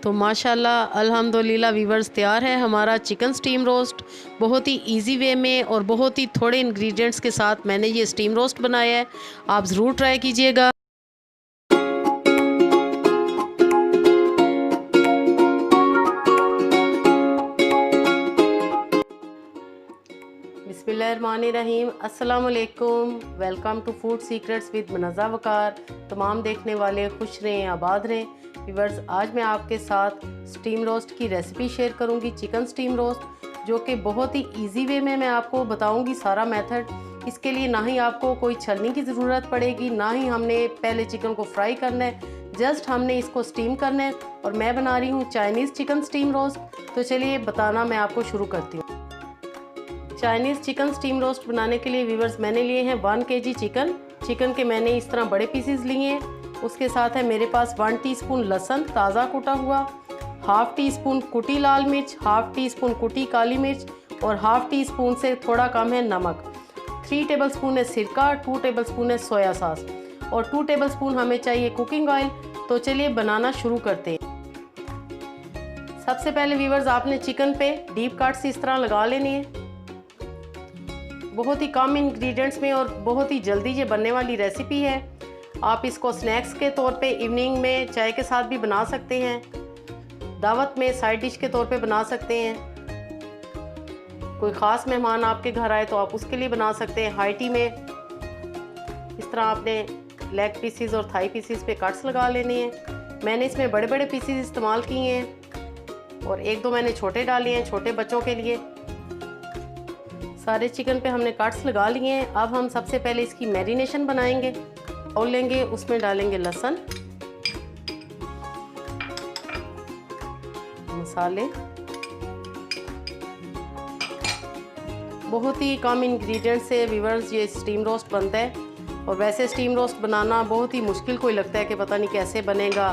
तो माशाल्लाह अल्हम्दुलिल्लाह वीवर्स, तैयार है हमारा चिकन स्टीम रोस्ट। बहुत ही इजी वे में और बहुत ही थोड़े इंग्रेडिएंट्स के साथ मैंने ये स्टीम रोस्ट बनाया है। आप ज़रूर ट्राई कीजिएगा। बिस्मिल्लाहिर्रहमानिर्रहीम। अस्सलाम वालेकुम। Welcome to food secrets with Munazza Waqar. तमाम देखने वाले खुश रहें, आबाद रहें। व्यूअर्स, आज मैं आपके साथ स्टीम रोस्ट की रेसिपी शेयर करूंगी, चिकन स्टीम रोस्ट, जो कि बहुत ही इजी वे में मैं आपको बताऊंगी सारा मेथड। इसके लिए ना ही आपको कोई छलनी की ज़रूरत पड़ेगी, ना ही हमने पहले चिकन को फ्राई करना है, जस्ट हमने इसको स्टीम करना है। और मैं बना रही हूँ चाइनीज़ चिकन स्टीम रोस्ट। तो चलिए बताना मैं आपको शुरू करती हूँ। चाइनीज़ चिकन स्टीम रोस्ट बनाने के लिए व्यूअर्स मैंने लिए हैं 1 kg चिकन के मैंने इस तरह बड़े पीसेस लिए हैं। उसके साथ है मेरे पास 1 टीस्पून लहसुन ताज़ा कुटा हुआ, हाफ़ टी स्पून कुटी लाल मिर्च, हाफ़ टी स्पून कुटी काली मिर्च और हाफ़ टी स्पून से थोड़ा कम है नमक। 3 टेबलस्पून है सिरका, 2 टेबलस्पून है सोया सॉस और 2 टेबलस्पून हमें चाहिए कुकिंग ऑयल। तो चलिए बनाना शुरू करते हैं। सबसे पहले व्यूअर्स, आपने चिकन पे डीप कट्स इस तरह लगा लेनी है। बहुत ही कम इंग्रेडिएंट्स में और बहुत ही जल्दी ये बनने वाली रेसिपी है। आप इसको स्नैक्स के तौर पे इवनिंग में चाय के साथ भी बना सकते हैं, दावत में साइड डिश के तौर पे बना सकते हैं। कोई ख़ास मेहमान आपके घर आए तो आप उसके लिए बना सकते हैं। हाई टी में इस तरह आपने लेग पीसीज और थाई पीसीज पे कट्स लगा लेने हैं। मैंने इसमें बड़े बड़े पीसीज इस्तेमाल किए हैं और एक दो मैंने छोटे डाले हैं छोटे बच्चों के लिए। सारे चिकन पे हमने कट्स लगा लिए हैं। अब हम सबसे पहले इसकी मैरिनेशन बनाएंगे। बाउल लेंगे, उसमें डालेंगे लहसुन, मसाले। बहुत ही कम इंग्रेडिएंट से व्यूअर्स ये स्टीम रोस्ट बनता है। और वैसे स्टीम रोस्ट बनाना बहुत ही मुश्किल कोई लगता है कि पता नहीं कैसे बनेगा।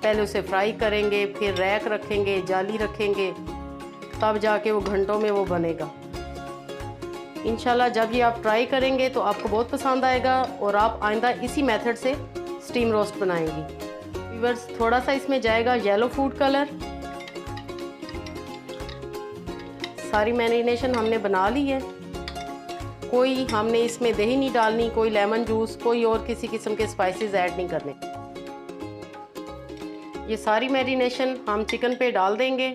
पहले उसे फ्राई करेंगे, फिर रैक रखेंगे, जाली रखेंगे, तब जाके वो घंटों में वो बनेगा। इंशाल्लाह जब ये आप ट्राई करेंगे तो आपको बहुत पसंद आएगा और आप आइंदा इसी मेथड से स्टीम रोस्ट बनाएंगी। व्यूअर्स, थोड़ा सा इसमें जाएगा येलो फूड कलर। सारी मैरिनेशन हमने बना ली है। कोई हमने इसमें दही नहीं डालनी, कोई लेमन जूस, कोई और किसी किस्म के स्पाइसेस ऐड नहीं करने। ये सारी मैरिनेशन हम चिकन पे डाल देंगे।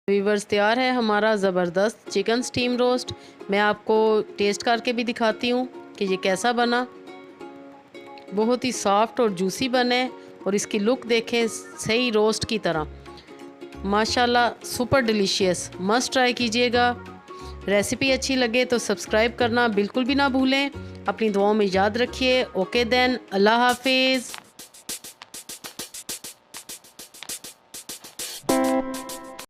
व्यूवर्स, तैयार है हमारा ज़बरदस्त चिकन स्टीम रोस्ट। मैं आपको टेस्ट करके भी दिखाती हूँ कि ये कैसा बना। बहुत ही सॉफ्ट और जूसी बने और इसकी लुक देखें, सही रोस्ट की तरह, माशाल्लाह सुपर डिलीशियस। मस्ट ट्राई कीजिएगा। रेसिपी अच्छी लगे तो सब्सक्राइब करना बिल्कुल भी ना भूलें। अपनी दुआओं में याद रखिए। ओके देन, अल्लाह हाफिज़।